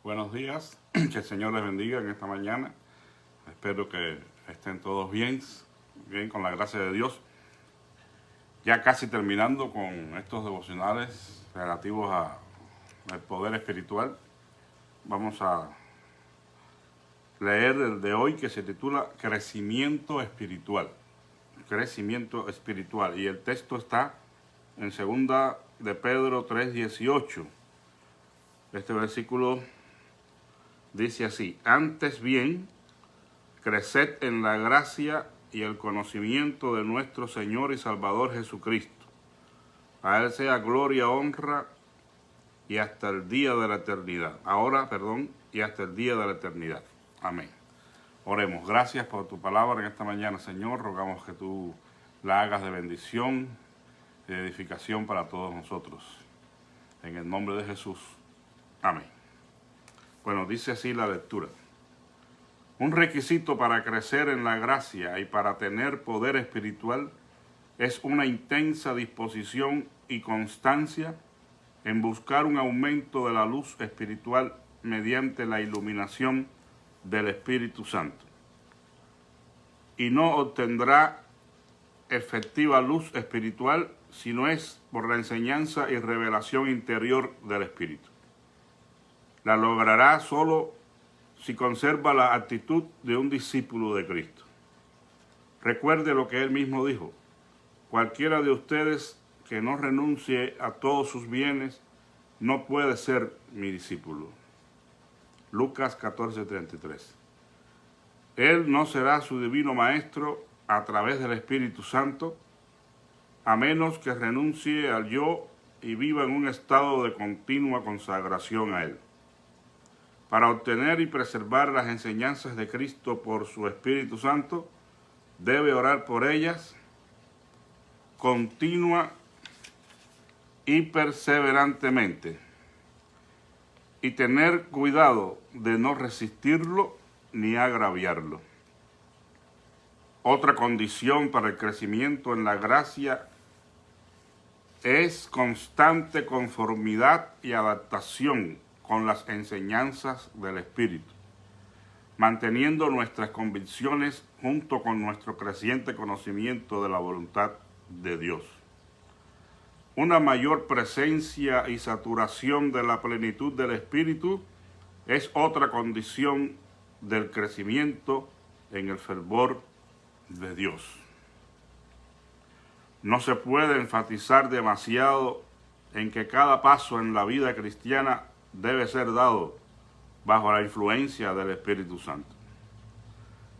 Buenos días, que el Señor les bendiga en esta mañana. Espero que estén todos bien con la gracia de Dios. Ya casi terminando con estos devocionales relativos al poder espiritual. Vamos a leer el de hoy que se titula Crecimiento Espiritual. Crecimiento espiritual. Y el texto está en 2 de Pedro 3:18. Este versículo dice así: antes bien, creced en la gracia y el conocimiento de nuestro Señor y Salvador Jesucristo. A Él sea gloria, honra y hasta el día de la eternidad. Y hasta el día de la eternidad. Amén. Oremos. Gracias por tu palabra en esta mañana, Señor. Rogamos que tú la hagas de bendición y de edificación para todos nosotros. En el nombre de Jesús. Amén. Bueno, dice así la lectura. Un requisito para crecer en la gracia y para tener poder espiritual es una intensa disposición y constancia en buscar un aumento de la luz espiritual mediante la iluminación del Espíritu Santo. Y no obtendrá efectiva luz espiritual si no es por la enseñanza y revelación interior del Espíritu. La logrará solo si conserva la actitud de un discípulo de Cristo. Recuerde lo que Él mismo dijo: cualquiera de ustedes que no renuncie a todos sus bienes no puede ser mi discípulo. Lucas 14:33. Él no será su divino maestro a través del Espíritu Santo, a menos que renuncie al yo y viva en un estado de continua consagración a Él. Para obtener y preservar las enseñanzas de Cristo por su Espíritu Santo, debe orar por ellas continua y perseverantemente, y tener cuidado de no resistirlo ni agraviarlo. Otra condición para el crecimiento en la gracia es constante conformidad y adaptación con las enseñanzas del Espíritu, manteniendo nuestras convicciones junto con nuestro creciente conocimiento de la voluntad de Dios. Una mayor presencia y saturación de la plenitud del Espíritu es otra condición del crecimiento en el fervor de Dios. No se puede enfatizar demasiado en que cada paso en la vida cristiana debe ser dado bajo la influencia del Espíritu Santo.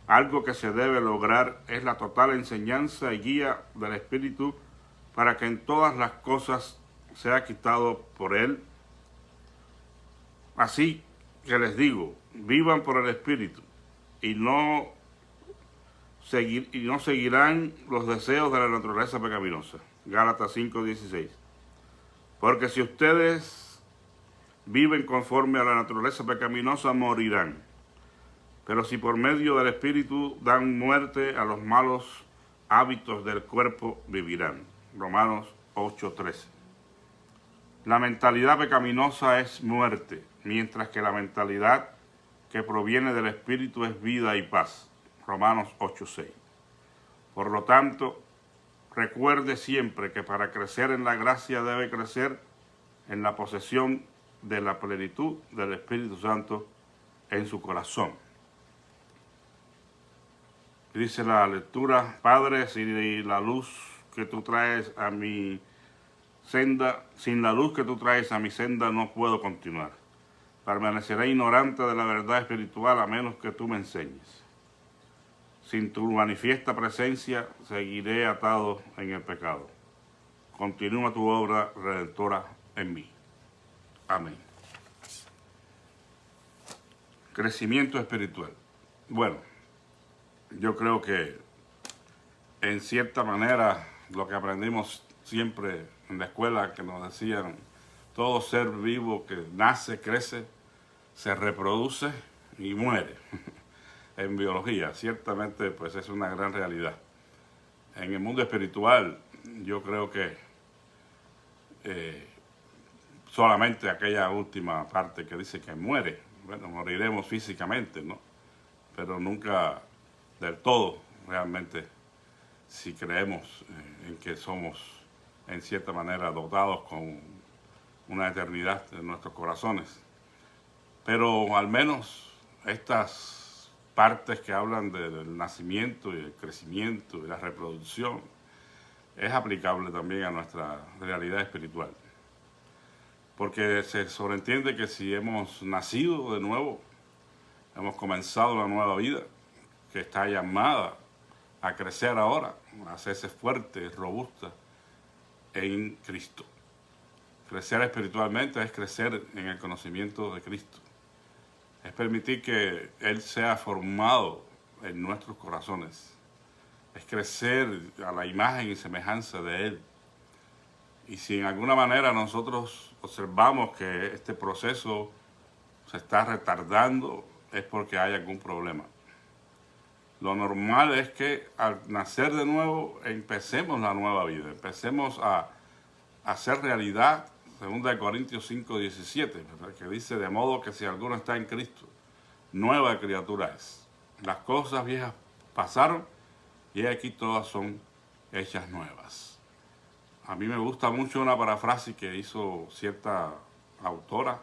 Algo que se debe lograr es la total enseñanza y guía del Espíritu para que en todas las cosas sea quitado por Él. Así que les digo, vivan por el Espíritu y no seguirán los deseos de la naturaleza pecaminosa. Gálatas 5:16. Porque si ustedes viven conforme a la naturaleza pecaminosa, morirán. Pero si por medio del Espíritu dan muerte a los malos hábitos del cuerpo, vivirán. Romanos 8:13. La mentalidad pecaminosa es muerte, mientras que la mentalidad que proviene del Espíritu es vida y paz. Romanos 8:6. Por lo tanto, recuerde siempre que para crecer en la gracia debe crecer en la posesión de la plenitud del Espíritu Santo en su corazón. Dice la lectura: Padre, sin la luz que tú traes a mi senda, no puedo continuar. Permaneceré ignorante de la verdad espiritual a menos que tú me enseñes. Sin tu manifiesta presencia seguiré atado en el pecado. Continúa tu obra redentora en mí. Amén. Crecimiento espiritual. Bueno, yo creo que en cierta manera lo que aprendimos siempre en la escuela, que nos decían: todo ser vivo que nace, crece, se reproduce y muere. En biología, ciertamente pues es una gran realidad. En el mundo espiritual, yo creo que solamente aquella última parte que dice que muere, bueno, moriremos físicamente, ¿no? Pero nunca del todo, realmente, si creemos en que somos, en cierta manera, dotados con una eternidad en nuestros corazones. Pero al menos estas partes que hablan del nacimiento y el crecimiento y la reproducción es aplicable también a nuestra realidad espiritual. Porque se sobreentiende que si hemos nacido de nuevo, hemos comenzado una nueva vida que está llamada a crecer ahora, a hacerse fuerte, robusta en Cristo. Crecer espiritualmente es crecer en el conocimiento de Cristo. Es permitir que Él sea formado en nuestros corazones. Es crecer a la imagen y semejanza de Él. Y si en alguna manera nosotros observamos que este proceso se está retardando, es porque hay algún problema. Lo normal es que al nacer de nuevo empecemos la nueva vida, empecemos a hacer realidad 2 Corintios 5:17, ¿verdad? Que dice: de modo que si alguno está en Cristo, nueva criatura es. Las cosas viejas pasaron y aquí todas son hechas nuevas. A mí me gusta mucho una parafrase que hizo cierta autora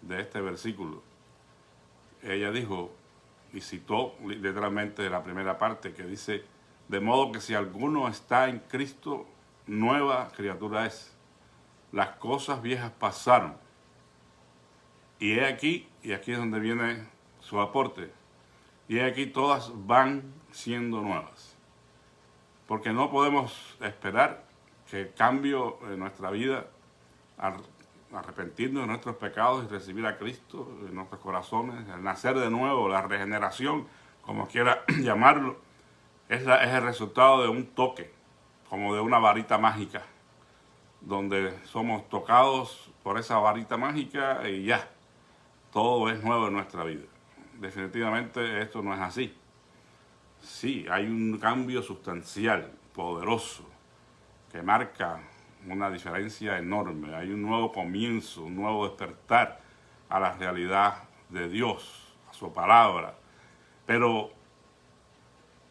de este versículo. Ella dijo, y citó literalmente la primera parte, que dice: de modo que si alguno está en Cristo, nueva criatura es. Las cosas viejas pasaron. Y he aquí, y aquí es donde viene su aporte, y he aquí todas van siendo nuevas. Porque no podemos esperar que el cambio en nuestra vida, al arrepentirnos de nuestros pecados y recibir a Cristo en nuestros corazones, el nacer de nuevo, la regeneración, como quiera llamarlo, es el resultado de un toque, como de una varita mágica, donde somos tocados por esa varita mágica y ya, todo es nuevo en nuestra vida. Definitivamente esto no es así. Sí, hay un cambio sustancial, poderoso, que marca una diferencia enorme. Hay un nuevo comienzo, un nuevo despertar a la realidad de Dios, a su palabra. Pero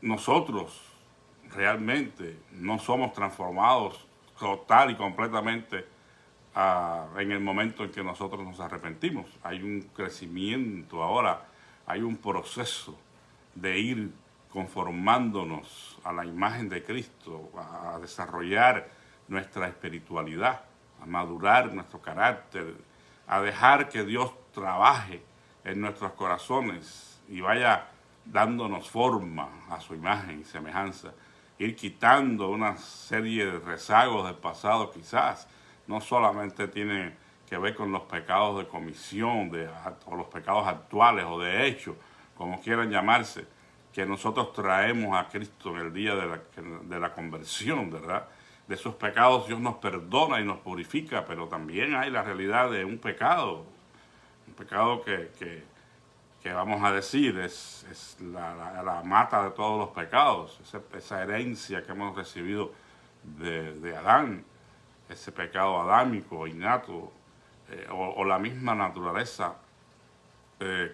nosotros realmente no somos transformados total y completamente en el momento en que nosotros nos arrepentimos. Hay un crecimiento ahora, hay un proceso de ir conformándonos a la imagen de Cristo, a desarrollar nuestra espiritualidad, a madurar nuestro carácter, a dejar que Dios trabaje en nuestros corazones y vaya dándonos forma a su imagen y semejanza, ir quitando una serie de rezagos del pasado. Quizás no solamente tiene que ver con los pecados de comisión o los pecados actuales o de hecho, como quieran llamarse, que nosotros traemos a Cristo en el día de la conversión, ¿verdad? De esos pecados Dios nos perdona y nos purifica, pero también hay la realidad de un pecado que vamos a decir es la mata de todos los pecados, esa herencia que hemos recibido de Adán, ese pecado adámico, innato, o la misma naturaleza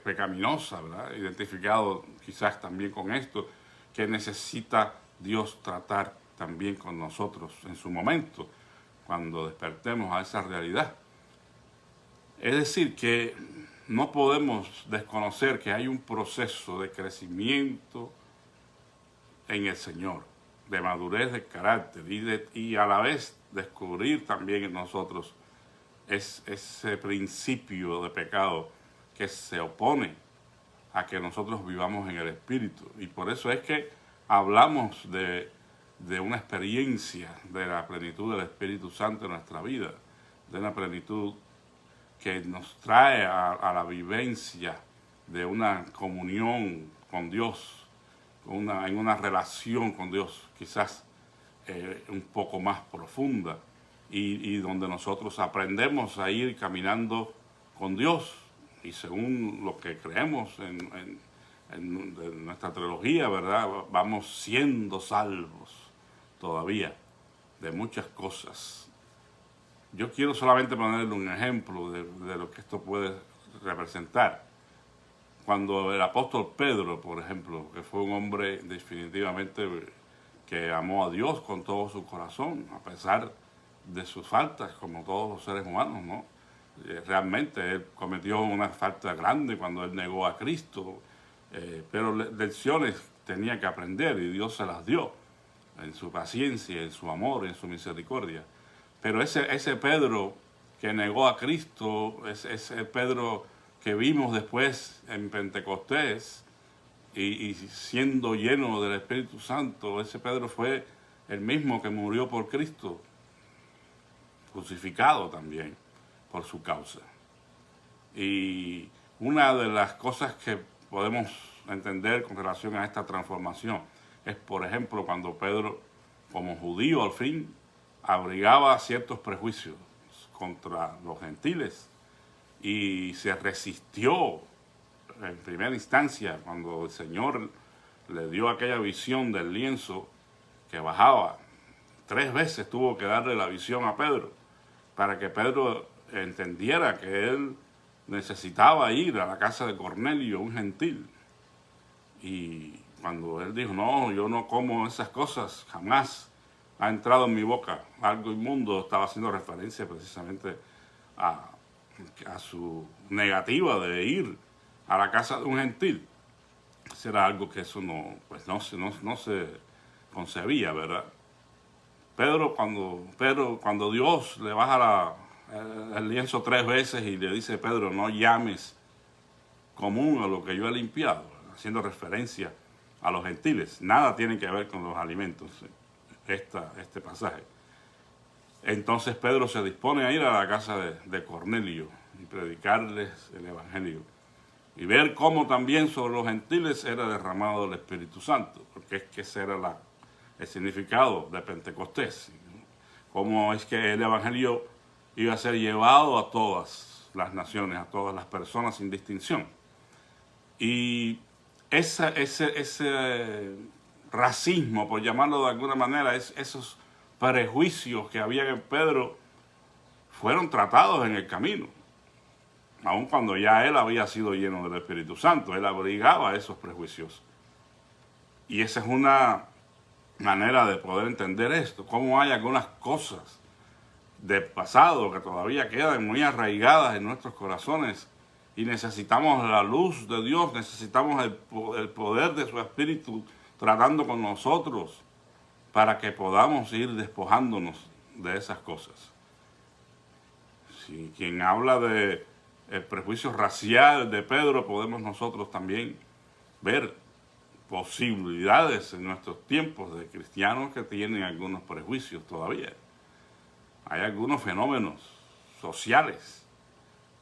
pecaminosa, ¿verdad? Identificado quizás también con esto, que necesita Dios tratar también con nosotros en su momento, cuando despertemos a esa realidad. Es decir, que no podemos desconocer que hay un proceso de crecimiento en el Señor, de madurez de carácter y a la vez descubrir también en nosotros ese principio de pecado que se opone a que nosotros vivamos en el Espíritu. Y por eso es que hablamos de una experiencia de la plenitud del Espíritu Santo en nuestra vida, de una plenitud que nos trae a la vivencia de una comunión con Dios, en una relación con Dios quizás un poco más profunda y donde nosotros aprendemos a ir caminando con Dios y según lo que creemos en nuestra teología, ¿verdad? Vamos siendo salvos todavía de muchas cosas. Yo quiero solamente ponerle un ejemplo de lo que esto puede representar. cuando el apóstol Pedro, por ejemplo, que fue un hombre definitivamente que amó a Dios con todo su corazón, a pesar de sus faltas, como todos los seres humanos, ¿no? Realmente él cometió una falta grande cuando él negó a Cristo, pero lecciones tenía que aprender y Dios se las dio en su paciencia, en su amor, en su misericordia. Pero ese Pedro que negó a Cristo, ese Pedro que vimos después en Pentecostés y siendo lleno del Espíritu Santo, ese Pedro fue el mismo que murió por Cristo, crucificado también por su causa. Y una de las cosas que podemos entender con relación a esta transformación es, por ejemplo, cuando Pedro, como judío al fin, abrigaba ciertos prejuicios contra los gentiles y se resistió en primera instancia cuando el Señor le dio aquella visión del lienzo que bajaba. 3 veces tuvo que darle la visión a Pedro para que Pedro entendiera que él necesitaba ir a la casa de Cornelio, un gentil. Y cuando él dijo, no, yo no como esas cosas, jamás ha entrado en mi boca algo inmundo, estaba haciendo referencia precisamente a su negativa de ir a la casa de un gentil. Eso era algo que eso no se concebía, ¿verdad? Pedro, cuando Dios le baja el lienzo 3 veces y le dice, Pedro, no llames común a lo que yo he limpiado, haciendo referencia a los gentiles. Nada tiene que ver con los alimentos, este pasaje. Entonces Pedro se dispone a ir a la casa de Cornelio y predicarles el Evangelio. Y ver cómo también sobre los gentiles era derramado el Espíritu Santo, porque es que ese era el significado de Pentecostés. Cómo es que el Evangelio iba a ser llevado a todas las naciones, a todas las personas sin distinción. Y ese racismo, por llamarlo de alguna manera, esos prejuicios que había en Pedro, fueron tratados en el camino. Aun cuando ya él había sido lleno del Espíritu Santo, él abrigaba esos prejuicios. Y esa es una manera de poder entender esto, cómo hay algunas cosas del pasado que todavía quedan muy arraigadas en nuestros corazones y necesitamos la luz de Dios, necesitamos el poder de su Espíritu tratando con nosotros para que podamos ir despojándonos de esas cosas. Si quien habla de el prejuicio racial de Pedro, podemos nosotros también ver posibilidades en nuestros tiempos de cristianos que tienen algunos prejuicios todavía. Hay algunos fenómenos sociales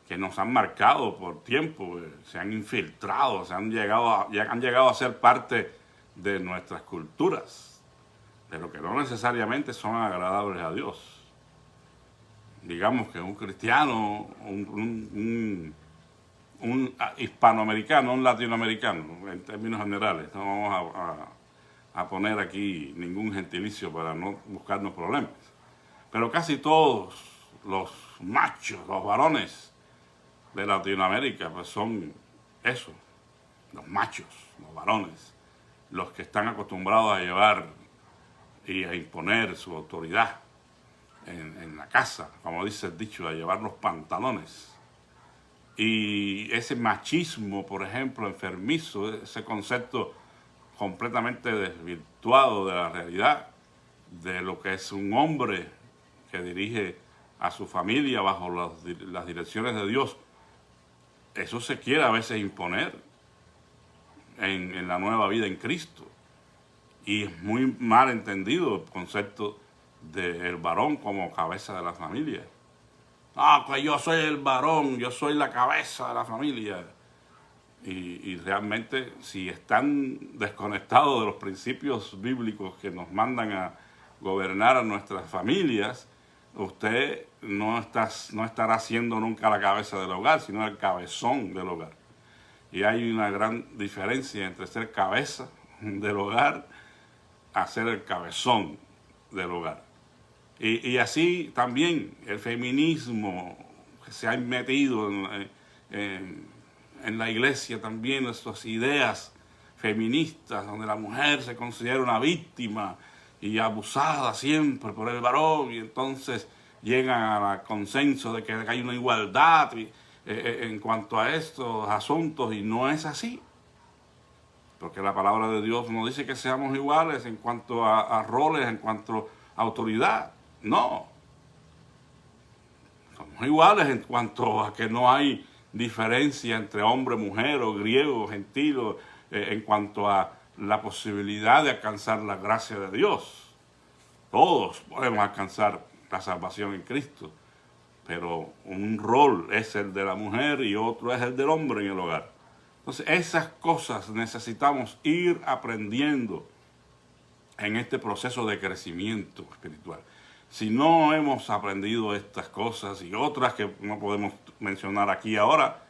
que nos han marcado por tiempo, se han infiltrado, han llegado a ser parte de nuestras culturas, pero que no necesariamente son agradables a Dios. Digamos que un cristiano, un hispanoamericano, un latinoamericano, en términos generales, no vamos a poner aquí ningún gentilicio para no buscarnos problemas, pero casi todos los machos, los varones de Latinoamérica, pues son eso, los machos, los varones, los que están acostumbrados a llevar y a imponer su autoridad en la casa, como dice el dicho, a llevar los pantalones. Y ese machismo, por ejemplo, enfermizo, ese concepto completamente desvirtuado de la realidad, de lo que es un hombre que dirige a su familia bajo las direcciones de Dios, eso se quiere a veces imponer en la nueva vida en Cristo. Y es muy mal entendido el concepto del varón como cabeza de la familia. Pues yo soy el varón, yo soy la cabeza de la familia. Y realmente, si están desconectados de los principios bíblicos que nos mandan a gobernar a nuestras familias, usted no estará siendo nunca la cabeza del hogar, sino el cabezón del hogar. Y hay una gran diferencia entre ser cabeza del hogar a ser el cabezón del hogar. Y así también el feminismo que se ha metido en en la iglesia también estas ideas feministas, donde la mujer se considera una víctima y abusada siempre por el varón, y entonces llegan al consenso de que hay una igualdad en cuanto a estos asuntos, y no es así. Porque la palabra de Dios nos dice que seamos iguales en cuanto a roles, en cuanto a autoridad. No. Somos iguales en cuanto a que no hay diferencia entre hombre, mujer, o griego, gentil, en cuanto a la posibilidad de alcanzar la gracia de Dios. Todos podemos alcanzar la salvación en Cristo, pero un rol es el de la mujer y otro es el del hombre en el hogar. Entonces, esas cosas necesitamos ir aprendiendo en este proceso de crecimiento espiritual. Si no hemos aprendido estas cosas y otras que no podemos mencionar aquí ahora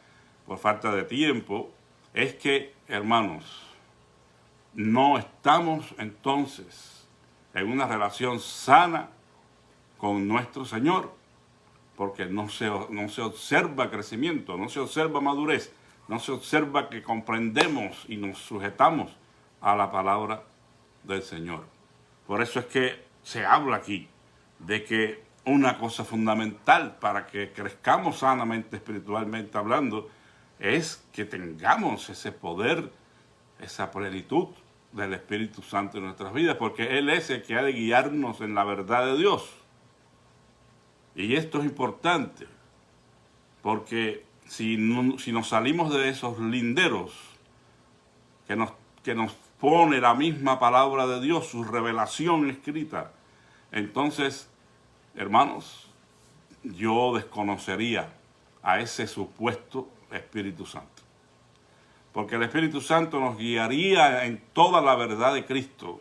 por falta de tiempo, es que, hermanos, no estamos entonces en una relación sana con nuestro Señor, porque no se observa crecimiento, no se observa madurez, no se observa que comprendemos y nos sujetamos a la palabra del Señor. Por eso es que se habla aquí de que una cosa fundamental para que crezcamos sanamente, espiritualmente hablando, es que tengamos ese poder, esa plenitud del Espíritu Santo en nuestras vidas, porque Él es el que ha de guiarnos en la verdad de Dios. Y esto es importante, porque si nos salimos de esos linderos que nos pone la misma palabra de Dios, su revelación escrita, entonces, hermanos, yo desconocería a ese supuesto Espíritu Santo. Porque el Espíritu Santo nos guiaría en toda la verdad de Cristo.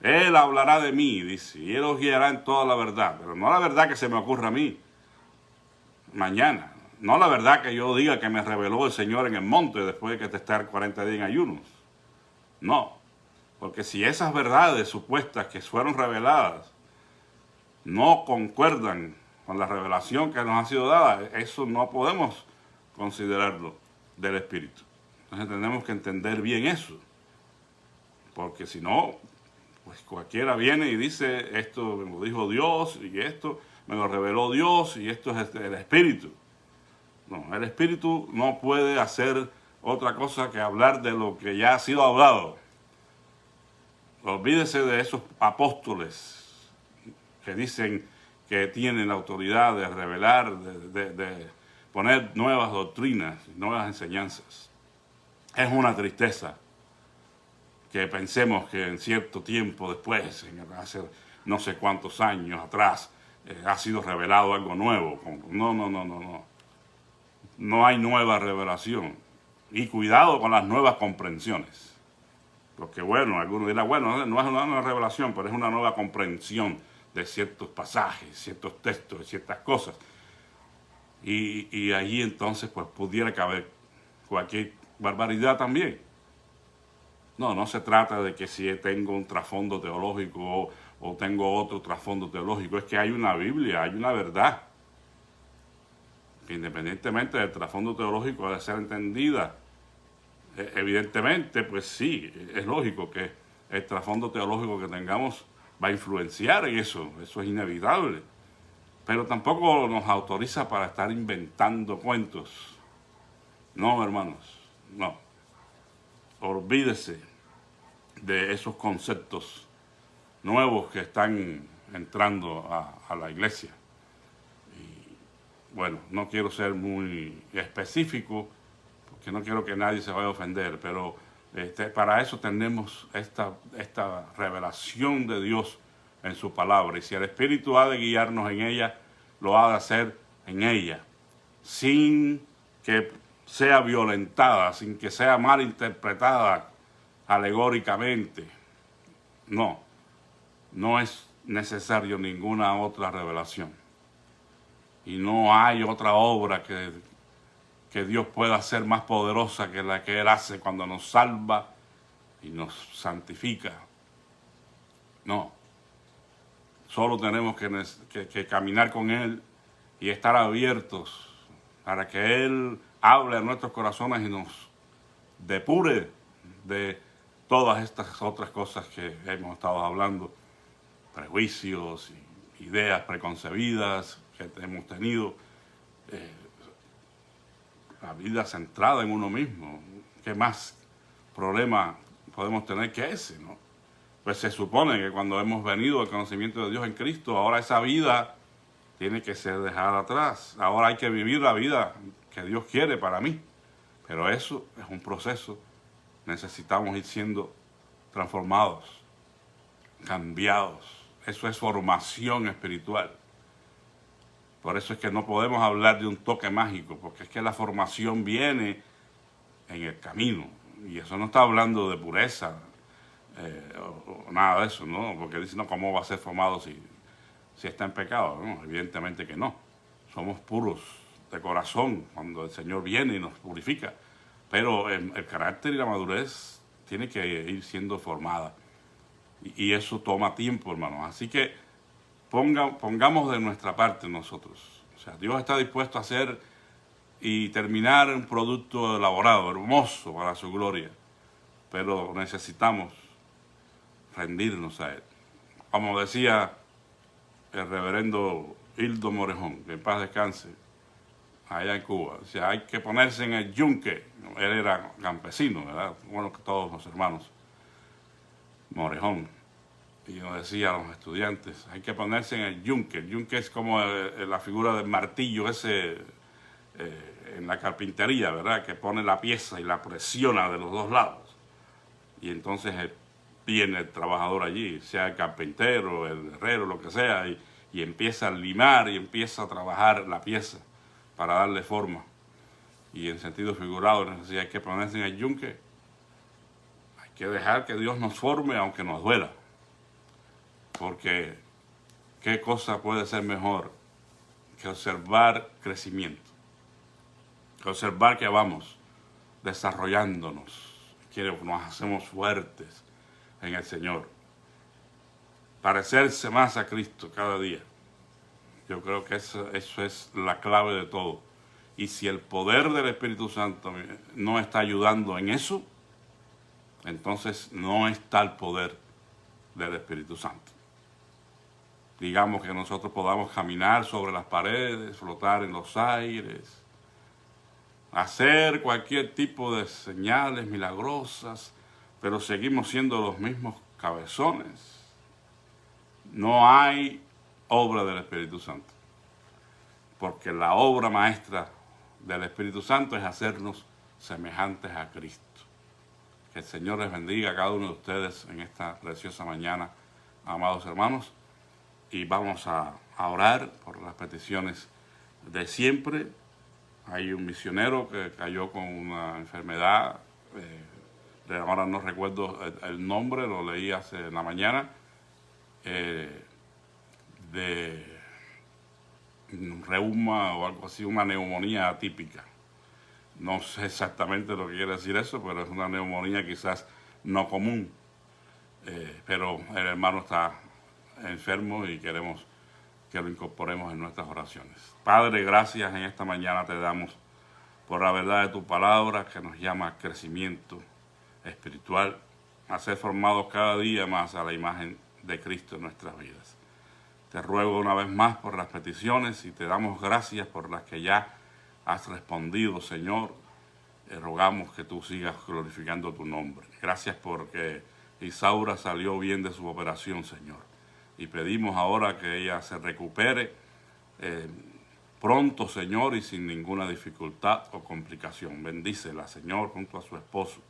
Él hablará de mí, dice, y Él os guiará en toda la verdad, pero no la verdad que se me ocurra a mí mañana, no la verdad que yo diga que me reveló el Señor en el monte después de que estar 40 días en ayunos. No, porque si esas verdades supuestas que fueron reveladas no concuerdan con la revelación que nos ha sido dada, eso no podemos considerarlo del Espíritu. Entonces tenemos que entender bien eso, porque si no, pues cualquiera viene y dice, esto me lo dijo Dios, y esto me lo reveló Dios, y esto es el Espíritu. No, el Espíritu no puede hacer otra cosa que hablar de lo que ya ha sido hablado. Olvídese de esos apóstoles que dicen que tienen la autoridad de revelar, de poner nuevas doctrinas, nuevas enseñanzas. Es una tristeza que pensemos que en cierto tiempo después, hace no sé cuántos años atrás, ha sido revelado algo nuevo. No. No hay nueva revelación. Y cuidado con las nuevas comprensiones. Porque bueno, algunos dirán, bueno, no es una nueva revelación, pero es una nueva comprensión de ciertos pasajes, ciertos textos, ciertas cosas. Y allí entonces pues pudiera caber cualquier barbaridad también. No se trata de que si tengo un trasfondo teológico o tengo otro trasfondo teológico, es que hay una Biblia, hay una verdad. Independientemente del trasfondo teológico ha de ser entendida. Evidentemente, pues sí, es lógico que el trasfondo teológico que tengamos va a influenciar en eso es inevitable. Pero tampoco nos autoriza para estar inventando cuentos. No, hermanos, no. Olvídese de esos conceptos nuevos que están entrando a la iglesia. Y bueno, no quiero ser muy específico, porque no quiero que nadie se vaya a ofender, pero para eso tenemos esta revelación de Dios en su palabra. Y si el Espíritu ha de guiarnos en ella, lo ha de hacer en ella, sin que sea violentada, sin que sea mal interpretada alegóricamente. No es necesario ninguna otra revelación. Y no hay otra obra que Dios pueda hacer más poderosa que la que Él hace cuando nos salva y nos santifica. No. Solo tenemos que caminar con Él y estar abiertos para que Él hable a nuestros corazones y nos depure de todas estas otras cosas que hemos estado hablando, prejuicios, ideas preconcebidas que hemos tenido, la vida centrada en uno mismo. ¿Qué más problema podemos tener que ese, no? Pues se supone que cuando hemos venido al conocimiento de Dios en Cristo, ahora esa vida tiene que ser dejada atrás. Ahora hay que vivir la vida que Dios quiere para mí. Pero eso es un proceso. Necesitamos ir siendo transformados, cambiados. Eso es formación espiritual. Por eso es que no podemos hablar de un toque mágico, porque es que la formación viene en el camino. Y eso no está hablando de pureza o nada de eso, ¿no? Porque dicen, no, ¿cómo va a ser formado si está en pecado? No, evidentemente que no. Somos puros de corazón cuando el Señor viene y nos purifica. Pero el carácter y la madurez tiene que ir siendo formada. Y eso toma tiempo, hermanos. Así que pongamos de nuestra parte nosotros. O sea, Dios está dispuesto a hacer y terminar un producto elaborado, hermoso para su gloria. Pero necesitamos rendirnos a Él. Como decía el reverendo Hildo Morejón, que en paz descanse, allá en Cuba. O sea, hay que ponerse en el yunque. Él era campesino, ¿verdad? Bueno, que todos los hermanos. Morejón. Y nos decía a los estudiantes, hay que ponerse en el yunque. El yunque es como la figura del martillo ese en la carpintería, ¿verdad? Que pone la pieza y la presiona de los dos lados. Y entonces viene el trabajador allí, sea el carpintero, el herrero, lo que sea, y empieza a limar y empieza a trabajar la pieza para darle forma. Y en sentido figurado, hay que ponerse en el yunque. Hay que dejar que Dios nos forme aunque nos duela. Porque ¿qué cosa puede ser mejor que observar crecimiento? Que observar que vamos desarrollándonos, que nos hacemos fuertes en el Señor. Parecerse más a Cristo cada día. Yo creo que eso es la clave de todo. Y si el poder del Espíritu Santo no está ayudando en eso, entonces no está el poder del Espíritu Santo. Digamos que nosotros podamos caminar sobre las paredes, flotar en los aires, hacer cualquier tipo de señales milagrosas, pero seguimos siendo los mismos cabezones. No hay obra del Espíritu Santo, porque la obra maestra del Espíritu Santo es hacernos semejantes a Cristo. Que el Señor les bendiga a cada uno de ustedes en esta preciosa mañana, amados hermanos, y vamos a orar por las peticiones de siempre. Hay un misionero que cayó con una enfermedad, ahora no recuerdo el nombre, lo leí en la mañana, de un reuma o algo así, una neumonía atípica. No sé exactamente lo que quiere decir eso, pero es una neumonía quizás no común. Pero el hermano está enfermo y queremos que lo incorporemos en nuestras oraciones. Padre, gracias en esta mañana te damos por la verdad de tu palabra que nos llama a crecimiento espiritual, a ser formados cada día más a la imagen de Cristo en nuestras vidas. Te ruego una vez más por las peticiones y te damos gracias por las que ya has respondido, Señor. Rogamos que tú sigas glorificando tu nombre. Gracias porque Isaura salió bien de su operación, Señor. Y pedimos ahora que ella se recupere pronto, Señor, y sin ninguna dificultad o complicación. Bendícela, Señor, junto a su esposo.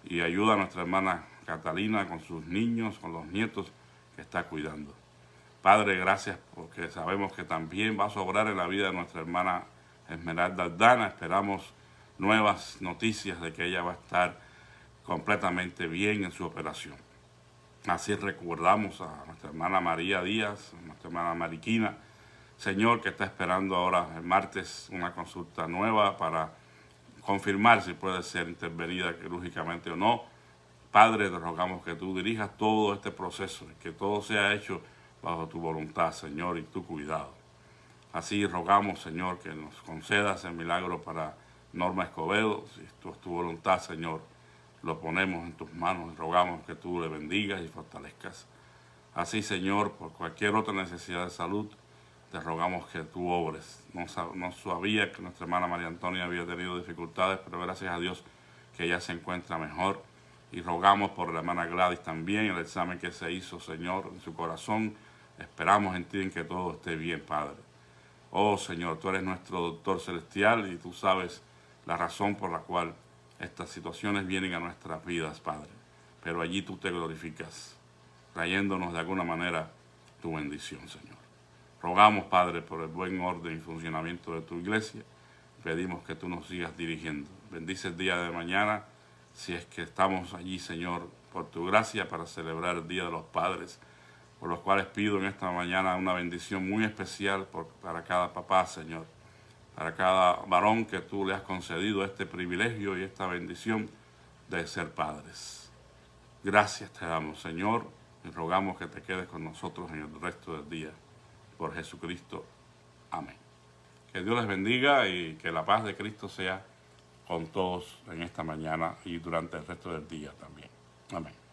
Y ayuda a nuestra hermana Catalina con sus niños, con los nietos que está cuidando. Padre, gracias porque sabemos que también vas a obrar en la vida de nuestra hermana Esmeralda Aldana. Esperamos nuevas noticias de que ella va a estar completamente bien en su operación. Así recordamos a nuestra hermana María Díaz, a nuestra hermana Mariquina, Señor, que está esperando ahora el martes una consulta nueva para confirmar si puede ser intervenida quirúrgicamente o no. Padre, te rogamos que tú dirijas todo este proceso, que todo sea hecho bajo tu voluntad, Señor, y tu cuidado. Así rogamos, Señor, que nos concedas el milagro para Norma Escobedo, si esto es tu voluntad, Señor, lo ponemos en tus manos y rogamos que tú le bendigas y fortalezcas. Así, Señor, por cualquier otra necesidad de salud, te rogamos que tú obres. No sabía que nuestra hermana María Antonia había tenido dificultades, pero gracias a Dios que ella se encuentra mejor. Y rogamos por la hermana Gladys también, el examen que se hizo, Señor, en su corazón. Esperamos en ti en que todo esté bien, Padre. Oh, Señor, tú eres nuestro doctor celestial y tú sabes la razón por la cual estas situaciones vienen a nuestras vidas, Padre. Pero allí tú te glorificas, trayéndonos de alguna manera tu bendición, Señor. Rogamos, Padre, por el buen orden y funcionamiento de tu iglesia. Pedimos que tú nos sigas dirigiendo. Bendice el día de mañana, si es que estamos allí, Señor, por tu gracia para celebrar el Día de los Padres, por los cuales pido en esta mañana una bendición muy especial para cada papá, Señor, para cada varón que tú le has concedido este privilegio y esta bendición de ser padres. Gracias te damos, Señor, y rogamos que te quedes con nosotros en el resto del día. Por Jesucristo. Amén. Que Dios les bendiga y que la paz de Cristo sea con todos en esta mañana y durante el resto del día también. Amén.